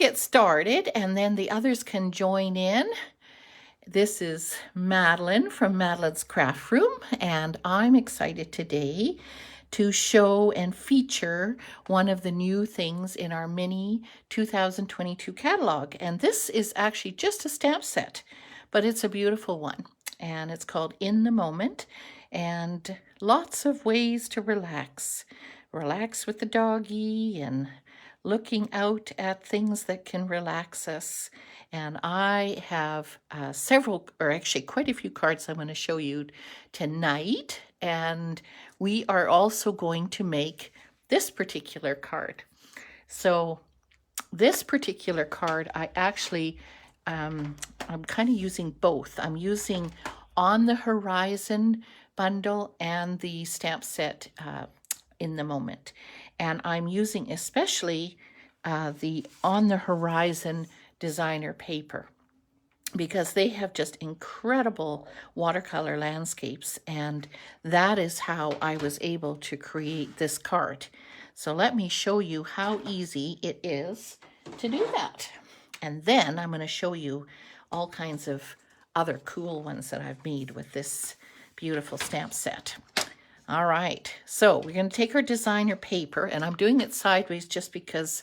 get started and then the others can join in. This is Madeline from Madeline's Craft Room, and I'm excited today to show and feature one of the new things in our mini 2022 catalog. And this is actually just a stamp set, but it's a beautiful one. And it's called In the Moment, and lots of ways to relax. Relax with the doggy and looking out at things that can relax us. And I have several, or actually quite a few cards I'm going to show you tonight. And we are also going to make this particular card. So this particular card, I actually, I'm kind of using both. I'm using On the Horizon bundle and the stamp set In the Moment. And I'm using especially the On the Horizon designer paper, because they have just incredible watercolor landscapes, and that is how I was able to create this card. So let me show you how easy it is to do that. And then I'm going to show you all kinds of other cool ones that I've made with this beautiful stamp set. All right, so we're going to take our designer paper, and I'm doing it sideways just because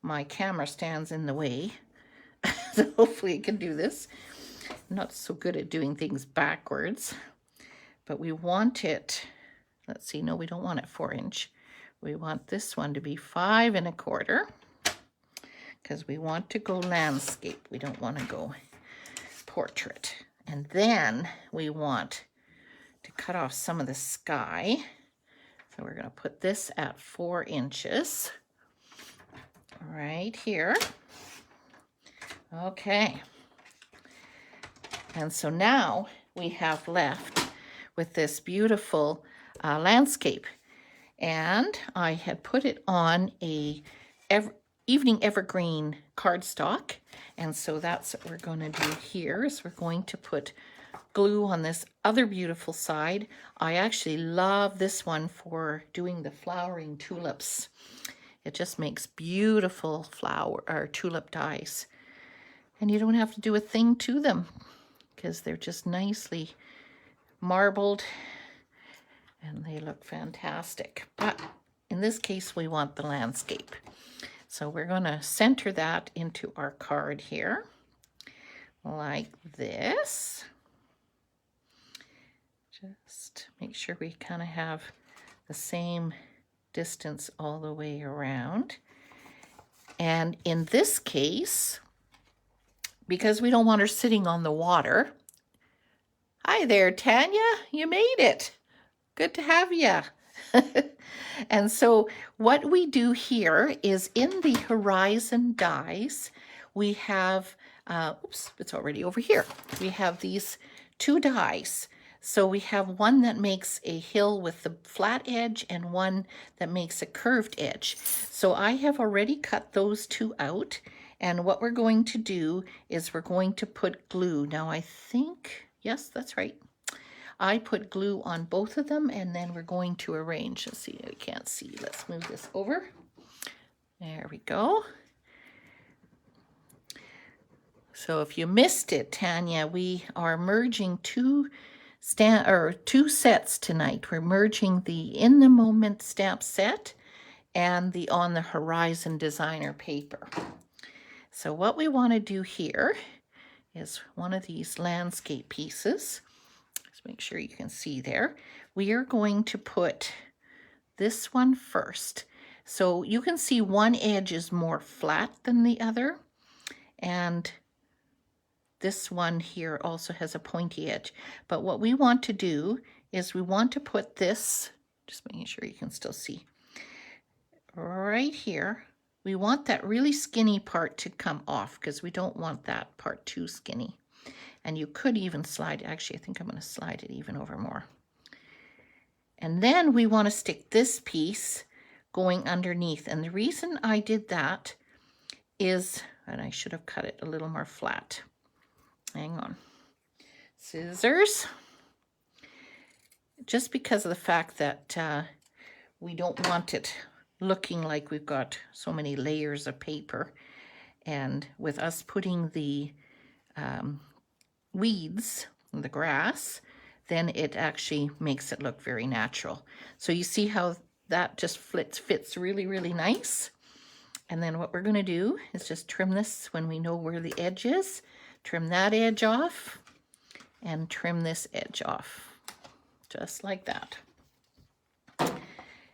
my camera stands in the way. So hopefully I can do this. I'm not so good at doing things backwards, but we want it, let's see, no, we don't want it 4-inch. We want this one to be 5 1/4, because we want to go landscape. We don't want to go portrait. And then we want to cut off some of the sky. So we're going to put this at 4 inches right here. Okay. And so now we have left with this beautiful landscape. And I had put it on a evening evergreen cardstock. And so that's what we're going to do here, is we're going to put glue on this other beautiful side. I actually love this one for doing the flowering tulips. It just makes beautiful flower or tulip dies. And you don't have to do a thing to them, because they're just nicely marbled and they look fantastic. But in this case, we want the landscape. So we're going to center that into our card here, like this. Just make sure we kind of have the same distance all the way around. And in this case, because we don't want her sitting on the water. Hi there, Tanya, you made it. Good to have you. And so what we do here is in the Horizon dies, we have, oops, it's already over here. We have these 2 dies. So we have one that makes a hill with the flat edge and one that makes a curved edge. So I have already cut those 2 out. And what we're going to do is we're going to put glue. Now I think, yes, that's right. I put glue on both of them, and then we're going to arrange. Let's see, I can't see. Let's move this over. There we go. So if you missed it, Tanya, we are merging two sets tonight. We're merging the In the Moment stamp set and the On the Horizon designer paper. So what we want to do here is one of these landscape pieces. Just make sure you can see there. We are going to put this one first. So you can see one edge is more flat than the other, and this one here also has a pointy edge. But what we want to do is we want to put this, just making sure you can still see, right here. We want that really skinny part to come off, because we don't want that part too skinny. And you could even slide, actually I think I'm going to slide it even over more. And then we want to stick this piece going underneath. And the reason I did that is, and I should have cut it a little more flat. Hang on. Scissors. Just because of the fact that we don't want it looking like we've got so many layers of paper. And with us putting the weeds, the grass, then it actually makes it look very natural. So you see how that just fits really, really nice. And then what we're going to do is just trim this when we know where the edge is. Trim that edge off and trim this edge off, just like that.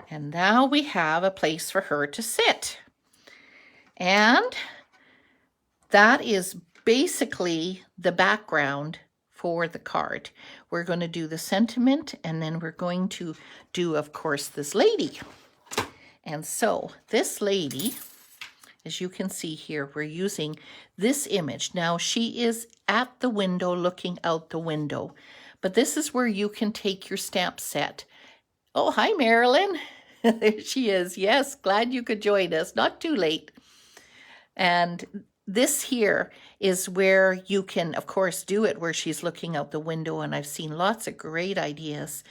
And now we have a place for her to sit. And that is basically the background for the card. We're going to do the sentiment, and then we're going to do, of course, this lady. And so this lady, as you can see here, we're using this image. Now she is at the window looking out the window, but this is where you can take your stamp set. Oh, hi, Marilyn. There she is. Yes, glad you could join us. Not too late. And this here is where you can, of course, do it where she's looking out the window, and I've seen lots of great ideas.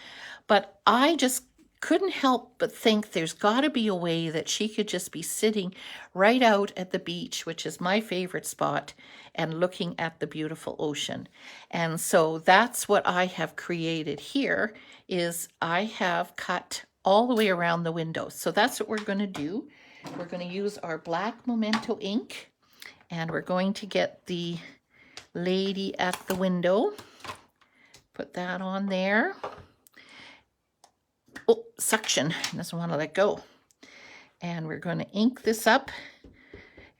But I just couldn't help but think there's got to be a way that she could just be sitting right out at the beach, which is my favorite spot, and looking at the beautiful ocean. And so that's what I have created here, is I have cut all the way around the window. So that's what we're going to do. We're going to use our black Memento ink, and we're going to get the lady at the window. Put that on there. Oh, suction, doesn't want to let go. And we're going to ink this up.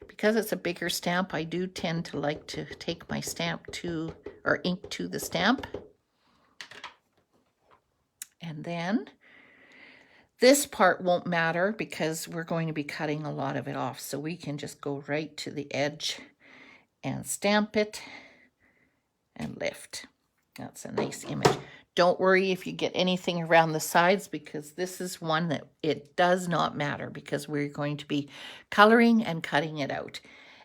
Because it's a bigger stamp, I do tend to like to take my stamp to, or ink to the stamp. And then this part won't matter because we're going to be cutting a lot of it off. So we can just go right to the edge and stamp it and lift. That's a nice image. Don't worry if you get anything around the sides, because this is one that it does not matter, because we're going to be coloring and cutting it out.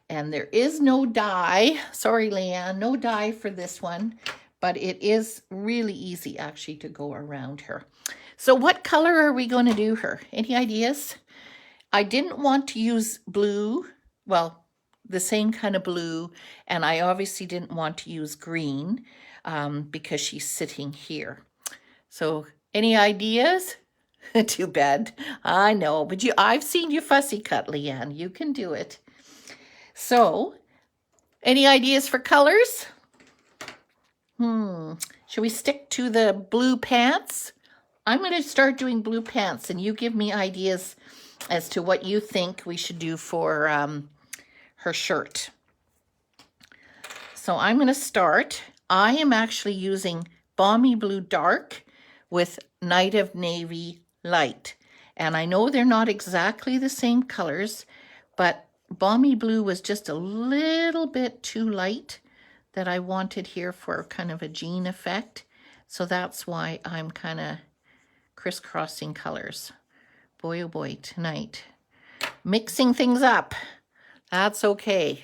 And there is no die. Sorry, Leanne, no die for this one, but it is really easy actually to go around her. So what color are we going to do her? Any ideas? I didn't want to use blue, well, the same kind of blue, and I obviously didn't want to use green because she's sitting here. So any ideas? Too bad. I know, but I've seen you fussy cut, Leanne. You can do it. So any ideas for colors? Should we stick to the blue pants? I'm going to start doing blue pants, and you give me ideas as to what you think we should do for her shirt. So I'm going to start. I am actually using Balmy Blue Dark with Night of Navy Light. And I know they're not exactly the same colors, but Balmy Blue was just a little bit too light that I wanted here for kind of a jean effect. So that's why I'm kind of crisscrossing colors. Boy, oh boy, tonight. Mixing things up. That's okay.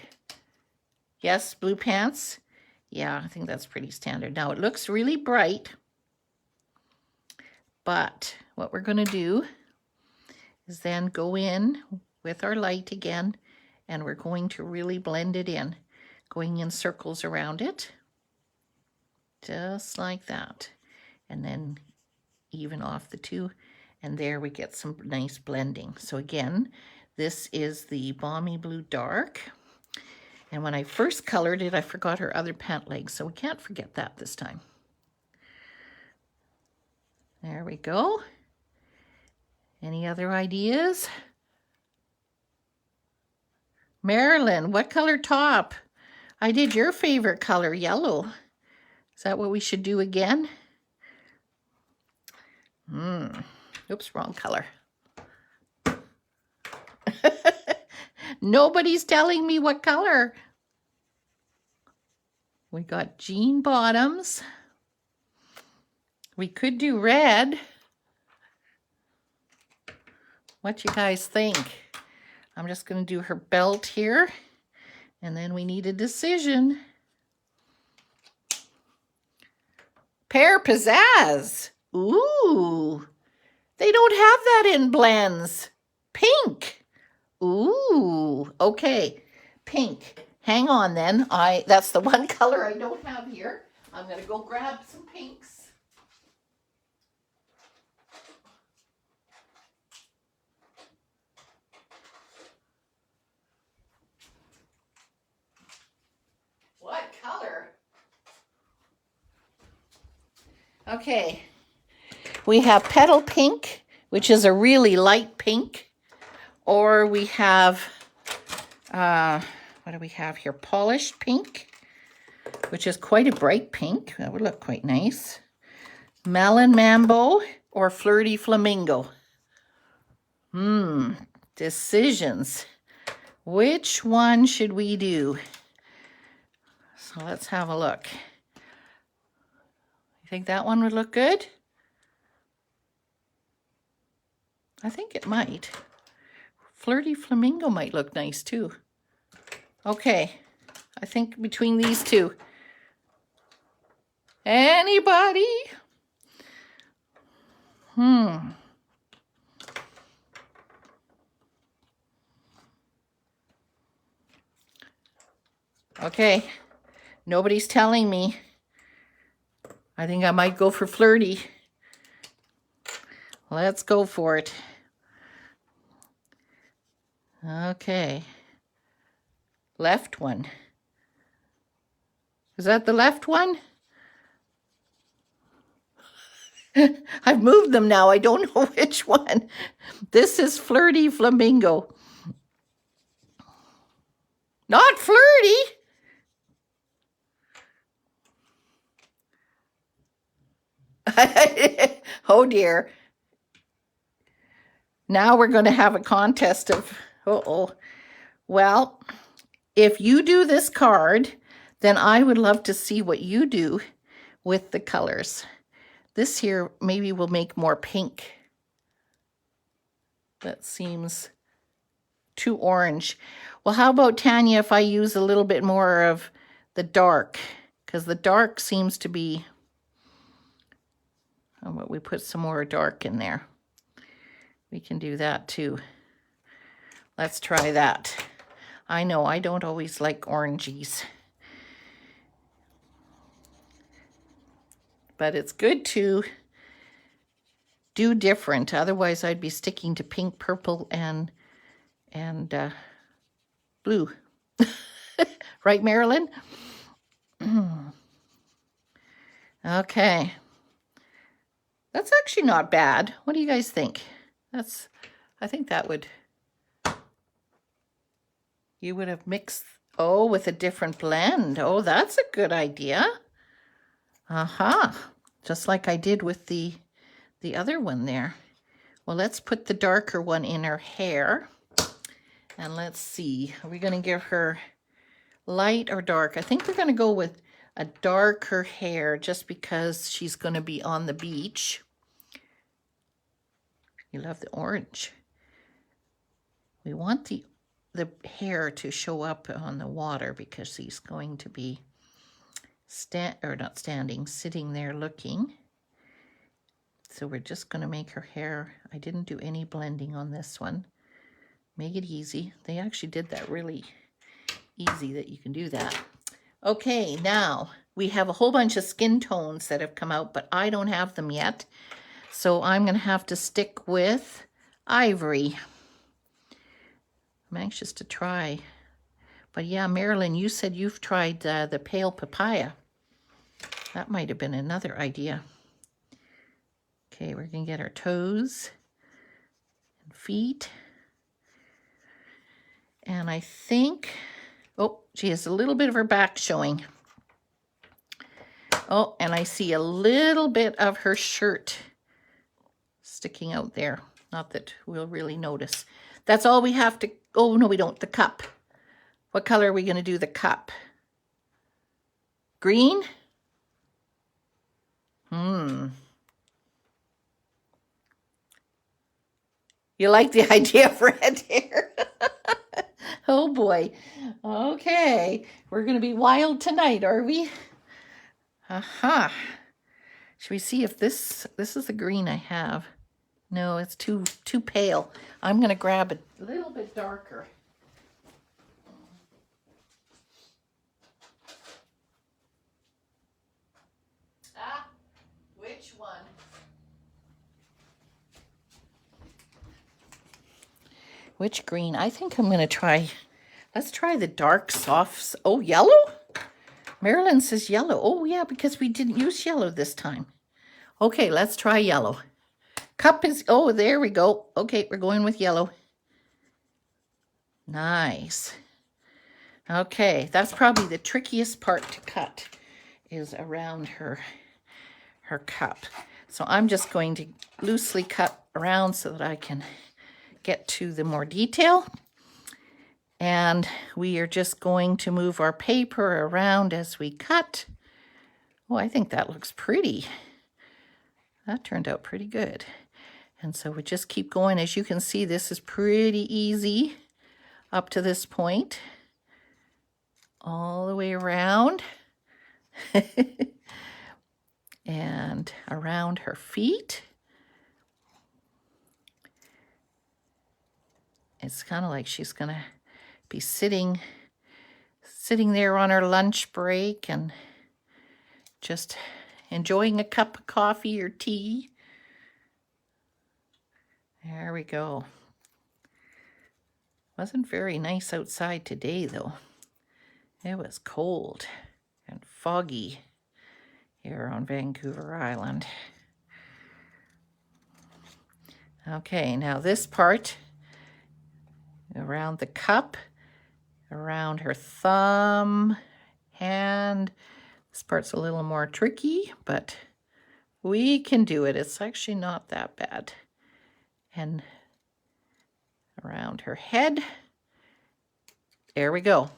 Yes, blue pants. Yeah, I think that's pretty standard. Now it looks really bright, but what we're going to do is then go in with our light again, and we're going to really blend it in, going in circles around it, just like that, and then even off the two, and there we get some nice blending. So again, this is the Balmy Blue Dark. And when I first colored it, I forgot her other pant leg, so we can't forget that this time. There we go. Any other ideas? Marilyn, what color top? I did your favorite color, yellow. Is that what we should do again? Oops, wrong color. Nobody's telling me what color. We got jean bottoms. We could do red. What you guys think? I'm just going to do her belt here, and then we need a decision. Pear Pizzazz. Ooh, they don't have that in blends. Pink. Ooh, okay. pink. Hang on then. That's the one color I don't have here. I'm going to go grab some pinks. What color? Okay. We have petal pink, which is a really light pink. Or we have, what do we have here? Polished pink, which is quite a bright pink. That would look quite nice. Melon Mambo or Flirty Flamingo. Decisions. Which one should we do? So let's have a look. You think that one would look good? I think it might. Flirty Flamingo might look nice too. Okay, I think between these two. Anybody? Okay, nobody's telling me. I think I might go for Flirty. Let's go for it. Okay. Left one. Is that the left one? I've moved them now. I don't know which one. This is Flirty Flamingo. Not Flirty. Oh dear. Now we're going to have a contest of, Well, if you do this card, then I would love to see what you do with the colors. This here maybe will make more pink. That seems too orange. Well, how about, Tanya, if I use a little bit more of the dark? Because the dark seems to be... How about we put some more dark in there? We can do that too. Let's try that. I know I don't always like orangies. But it's good to do different. Otherwise, I'd be sticking to pink, purple, and blue. Right, Marilyn? Okay. That's actually not bad. What do you guys think? I think that would... You would have mixed, with a different blend. Oh, that's a good idea. Just like I did with the other one there. Well, let's put the darker one in her hair. And let's see. Are we going to give her light or dark? I think we're going to go with a darker hair just because she's going to be on the beach. You love the orange. We want the hair to show up on the water because he's going to be sitting there looking. So we're just going to make her hair. I didn't do any blending on this one. Make it easy. They actually did that really easy that you can do that. Okay, now we have a whole bunch of skin tones that have come out, but I don't have them yet. So I'm going to have to stick with ivory. I'm anxious to try. But yeah, Marilyn, you said you've tried the pale papaya. That might have been another idea. Okay, we're going to get our toes and feet. And I think, she has a little bit of her back showing. Oh, and I see a little bit of her shirt sticking out there. Not that we'll really notice. That's all we have to... Oh, no, we don't. The cup. What color are we going to do the cup? Green? You like the idea of red hair? Oh, boy. Okay. We're going to be wild tonight, are we? Should we see if this is the green I have? No, it's too pale. I'm going to grab a little bit darker. Which green? I think I'm going to try, let's try the dark softs. Oh, yellow? Marilyn says yellow. Oh, yeah, because we didn't use yellow this time. Okay, let's try yellow. Cup is, oh, there we go. Okay, we're going with yellow. Nice. Okay, that's probably the trickiest part to cut, is around her cup. So I'm just going to loosely cut around so that I can get to the more detail. And we are just going to move our paper around as we cut. Oh, I think that looks pretty. That turned out pretty good. And so we just keep going. As you can see, this is pretty easy up to this point. All the way around. And around her feet. It's kind of like she's going to be sitting there on her lunch break and just enjoying a cup of coffee or tea. There we go. Wasn't very nice outside today, though. It was cold and foggy here on Vancouver Island. Okay, now this part, around the cup, around her thumb, hand. This part's a little more tricky, but we can do it. It's actually not that bad. And around her head. There we go.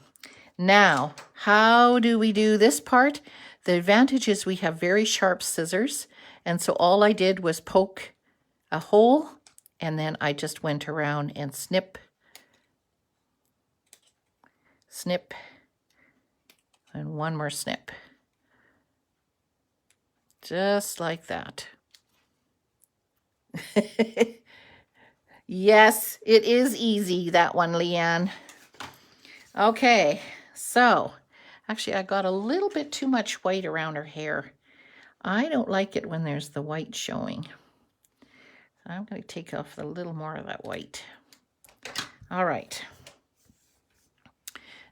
Now, how do we do this part? The advantage is we have very sharp scissors, and so all I did was poke a hole, and then I just went around and snip, snip, and one more snip. Just like that. Yes, it is easy, that one, Leanne. Okay, so actually I got a little bit too much white around her hair. I don't like it when there's the white showing. I'm going to take off a little more of that white. All right.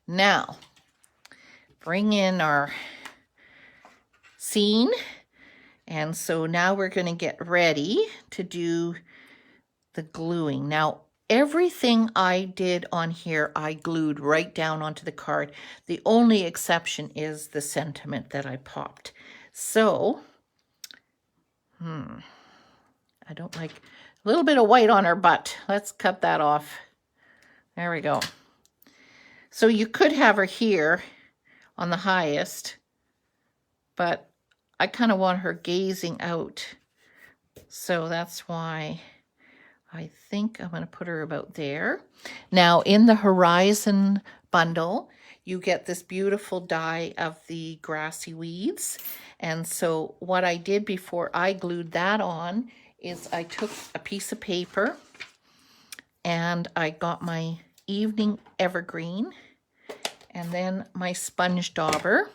Now, bring in our scene. And so now we're going to get ready to do the gluing. Now, everything I did on here, I glued right down onto the card. The only exception is the sentiment that I popped. So, I don't like a little bit of white on her butt. Let's cut that off. There we go. So you could have her here on the highest, but I kind of want her gazing out. So that's why I think I'm going to put her about there. Now in the Horizon bundle, you get this beautiful die of the Grassy Weaves. And so what I did before I glued that on is I took a piece of paper and I got my evening evergreen and then my sponge dauber.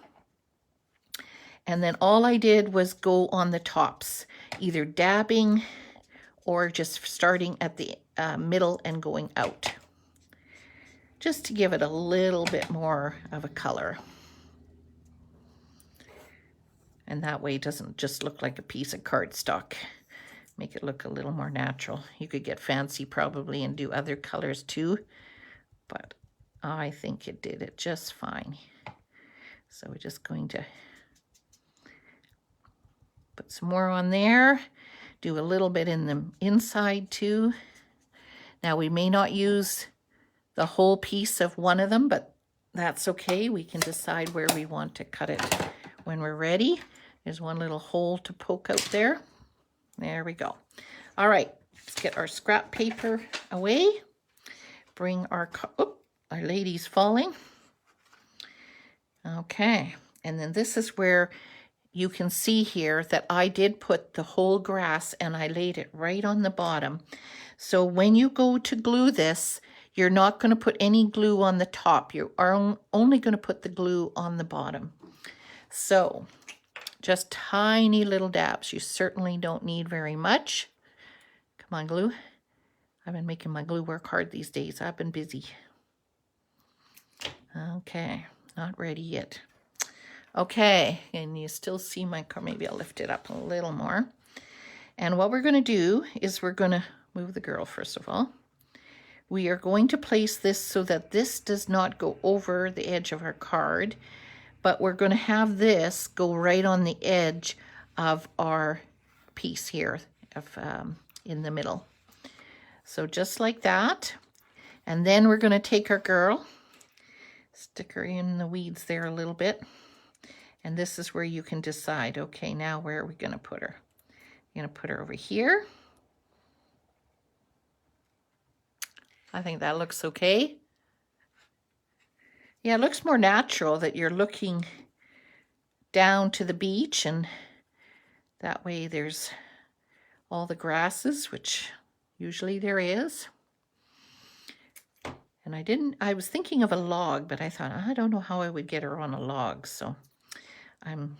And then all I did was go on the tops, either dabbing or just starting at the middle and going out, just to give it a little bit more of a color. And that way it doesn't just look like a piece of cardstock. Make it look a little more natural. You could get fancy probably and do other colors too, but I think it did it just fine. So we're just going to put some more on there. Do a little bit in the inside too. Now we may not use the whole piece of one of them, but that's okay. We can decide where we want to cut it when we're ready. There's one little hole to poke out there. There we go. All right, let's get our scrap paper away. Bring our lady's falling. Okay, and then this is where you can see here that I did put the whole grass and I laid it right on the bottom. So when you go to glue this, you're not going to put any glue on the top. You are only going to put the glue on the bottom. So just tiny little dabs. You certainly don't need very much. Come on, glue. I've been making my glue work hard these days. I've been busy. Okay, not ready yet. Okay, and you still see my car. Maybe I'll lift it up a little more. And what we're going to do is we're going to move the girl first of all. We are going to place this so that this does not go over the edge of our card, but we're going to have this go right on the edge of our piece here in the middle. So just like that. And then we're going to take our girl, stick her in the weeds there a little bit. And this is where you can decide, okay, now where are we going to put her? You're going to put her over here. I think that looks okay. Yeah, it looks more natural that you're looking down to the beach, and that way there's all the grasses, which usually there is. And I was thinking of a log, but I thought, I don't know how I would get her on a log, so I'm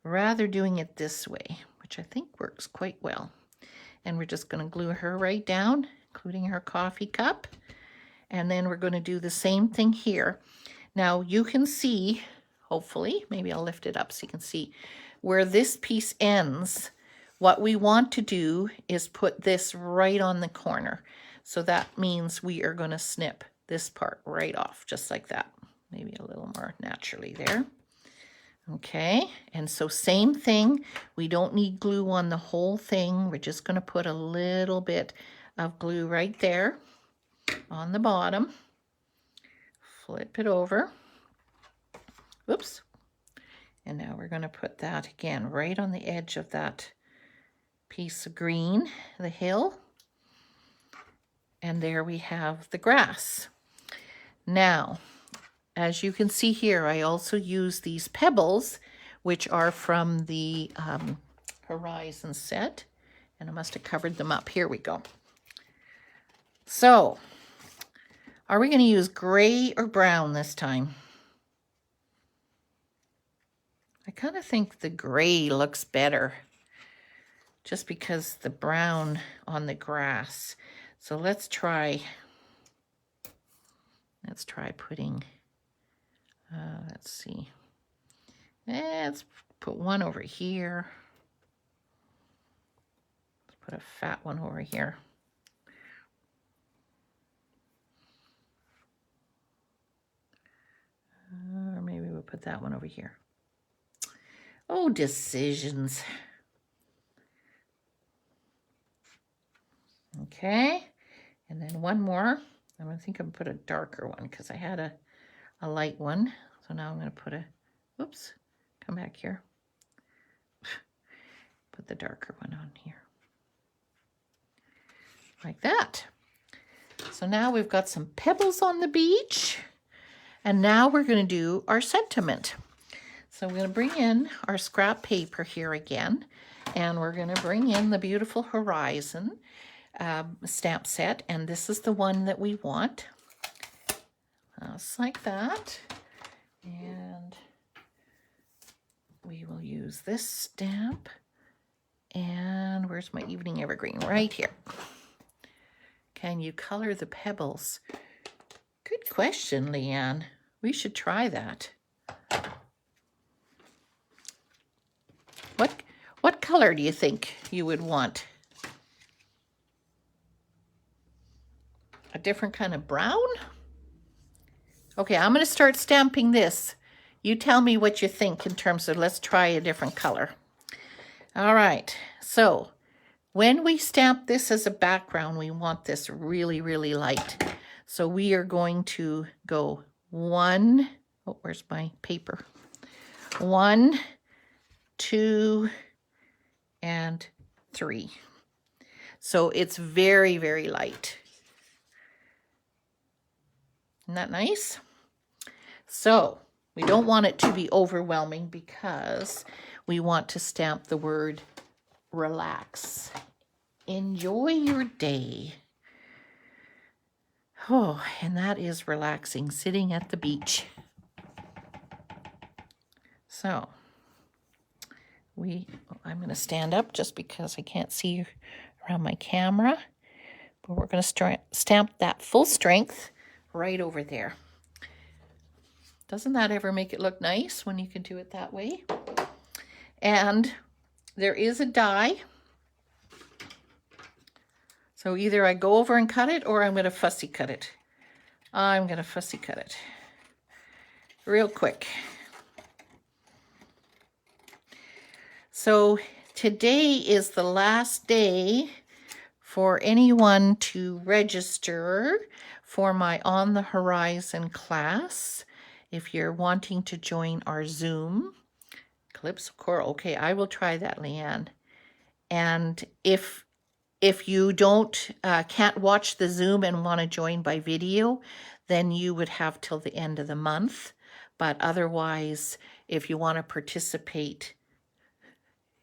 rather doing it this way, which I think works quite well. And we're just going to glue her right down, including her coffee cup. And then we're going to do the same thing here. Now you can see, hopefully, maybe I'll lift it up so you can see where this piece ends. What we want to do is put this right on the corner. So that means we are going to snip this part right off, just like that. Maybe a little more naturally there. Okay, and so same thing. We don't need glue on the whole thing. We're just going to put a little bit of glue right there on the bottom. Flip it over. Oops. And now we're going to put that again right on the edge of that piece of green, the hill. And there we have the grass. Now, as you can see here, I also use these pebbles, which are from the Horizon set. And I must have covered them up. Here we go. So, are we going to use gray or brown this time? I kind of think the gray looks better, just because the brown on the grass. So let's try putting, let's see. Let's put one over here. Let's put a fat one over here. Or maybe we'll put that one over here. Oh, decisions. Okay, and then one more. I think I'm gonna put a darker one because I had a light one. So now I'm gonna put a, whoops, come back here. Put the darker one on here. Like that. So now we've got some pebbles on the beach. And now we're going to do our sentiment. So we're going to bring in our scrap paper here again. And we're going to bring in the beautiful Horizon stamp set. And this is the one that we want. Just like that. And we will use this stamp. And where's my evening evergreen? Right here. Can you color the pebbles? Good question, Leanne. We should try that. What color do you think you would want? A different kind of brown? Okay, I'm going to start stamping this. You tell me what you think in terms of, let's try a different color. All right, so when we stamp this as a background, we want this really, really light. So we are going to go 1, oh, where's my paper? 1, 2, and 3. So it's very, very light. Isn't that nice? So we don't want it to be overwhelming because we want to stamp the word relax. Enjoy your day. Oh, and that is relaxing, sitting at the beach. So I'm going to stand up just because I can't see around my camera. But we're going to stamp that full strength right over there. Doesn't that ever make it look nice when you can do it that way? And there is a die. So either I go over and cut it or I'm going to fussy cut it. I'm going to fussy cut it real quick. So today is the last day for anyone to register for my On the Horizon class. If you're wanting to join our Zoom, Calypso Coral, okay, I will try that, Leanne. And if you can't watch the Zoom and want to join by video, then you would have till the end of the month. But otherwise, if you want to participate,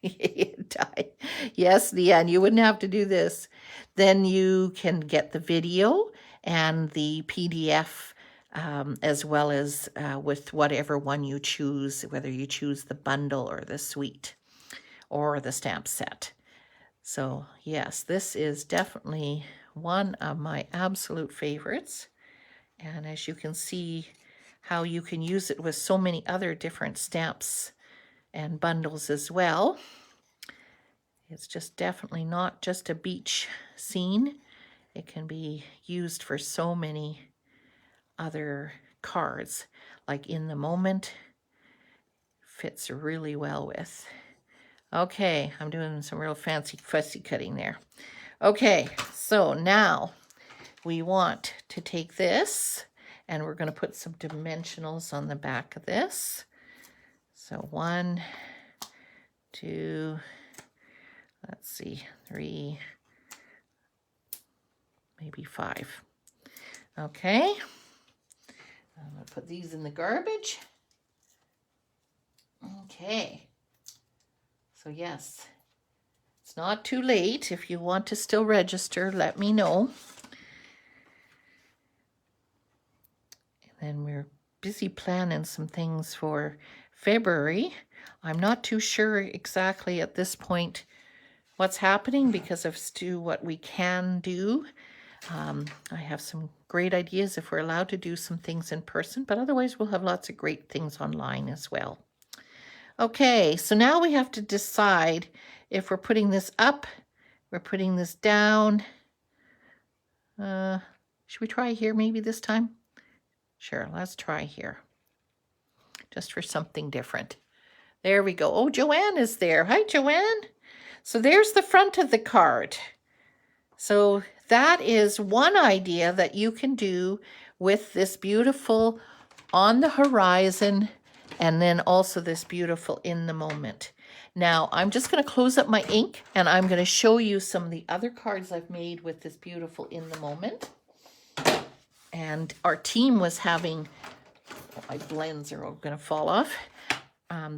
yes, Leanne, you wouldn't have to do this. Then you can get the video and the PDF as well as with whatever one you choose, whether you choose the bundle or the suite or the stamp set. So yes, this is definitely one of my absolute favorites. And as you can see how you can use it with so many other different stamps and bundles as well. It's just definitely not just a beach scene. It can be used for so many other cards, like In the Moment. Fits really well with. Okay, I'm doing some real fancy fussy cutting there. Okay, so now we want to take this and we're going to put some dimensionals on the back of this. So 1, 2, let's see, 3, maybe 5. Okay, I'm going to put these in the garbage. Okay, so yes, it's not too late. If you want to still register, let me know. And we're busy planning some things for February. I'm not too sure exactly at this point what's happening because of what we can do. I have some great ideas if we're allowed to do some things in person, but otherwise we'll have lots of great things online as well. Okay, so now we have to decide if we're putting this up, we're putting this down. Should we try here maybe this time? Sure, let's try here. Just for something different. There we go. Oh, Joanne is there. Hi, Joanne. So there's the front of the card. So that is one idea that you can do with this beautiful On the Horizon and then also this beautiful In the Moment. Now, I'm just going to close up my ink and I'm going to show you some of the other cards I've made with this beautiful In the Moment. And our team was having, my blends are all going to fall off.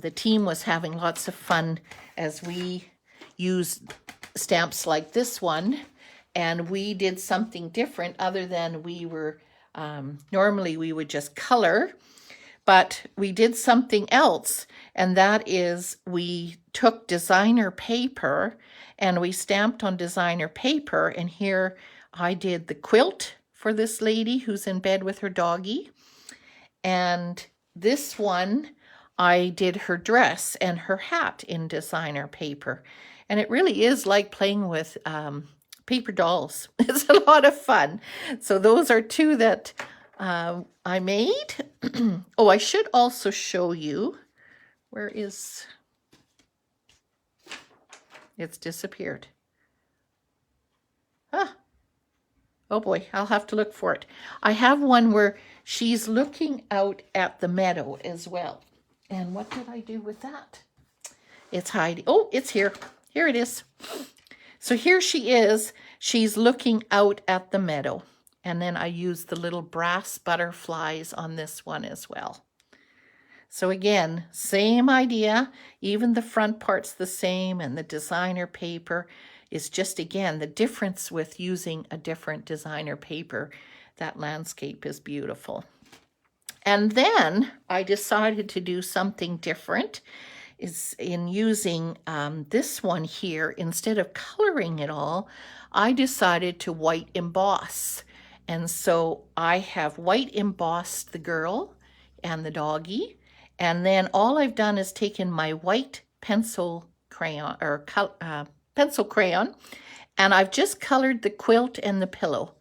The team was having lots of fun as we used stamps like this one. And we did something different other than we were, normally we would just color. But we did something else, and that is we took designer paper and we stamped on designer paper. And here I did the quilt for this lady who's in bed with her doggie. And this one, I did her dress and her hat in designer paper. And it really is like playing with paper dolls. It's a lot of fun. So those are two that I made. Oh, I should also show you. Where is... It's disappeared. Oh boy, I'll have to look for it. I have one where she's looking out at the meadow as well. And what did I do with that? It's hiding. Oh, it's here. Here it is. So here she is. She's looking out at the meadow. And then I used the little brass butterflies on this one as well. So again, same idea. Even the front part's the same, and the designer paper is just, again, the difference with using a different designer paper. That landscape is beautiful. And then I decided to do something different. is in using this one here. Instead of coloring it all, I decided to white emboss. And so I have white embossed the girl and the doggy. And then all I've done is taken my white pencil crayon, or pencil crayon, and I've just colored the quilt and the pillow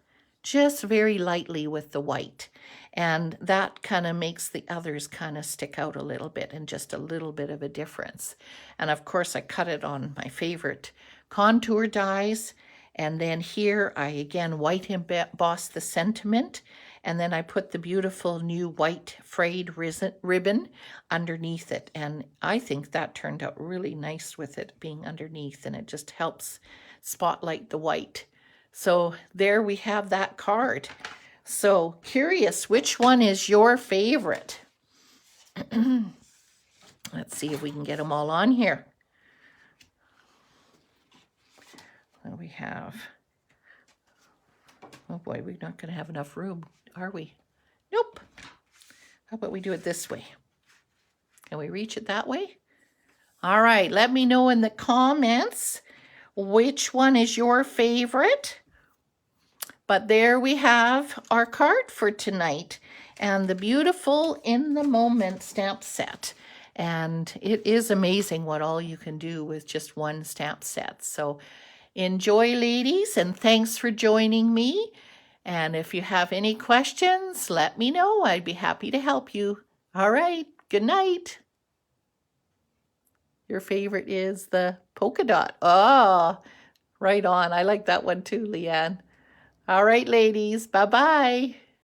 just very lightly with the white. And that kind of makes the others kind of stick out a little bit, and just a little bit of a difference. And of course I cut it on my favorite contour dies. And then here I again white embossed the sentiment, and then I put the beautiful new white frayed ribbon underneath it. And I think that turned out really nice with it being underneath, and it just helps spotlight the white. So there we have that card. So curious, which one is your favorite? Let's see if we can get them all on here. What we have? Oh boy, we're not going to have enough room, are we? Nope. How about we do it this way? Can we reach it that way? All right, let me know in the comments which one is your favorite. But there we have our card for tonight, and the beautiful In the Moment stamp set. And it is amazing what all you can do with just one stamp set. So enjoy, ladies, and thanks for joining me. And if you have any questions, let me know. I'd be happy to help you. All right, good night. Your favorite is the polka dot. Oh, right on. I like that one too, Leanne. All right, ladies. Bye-bye.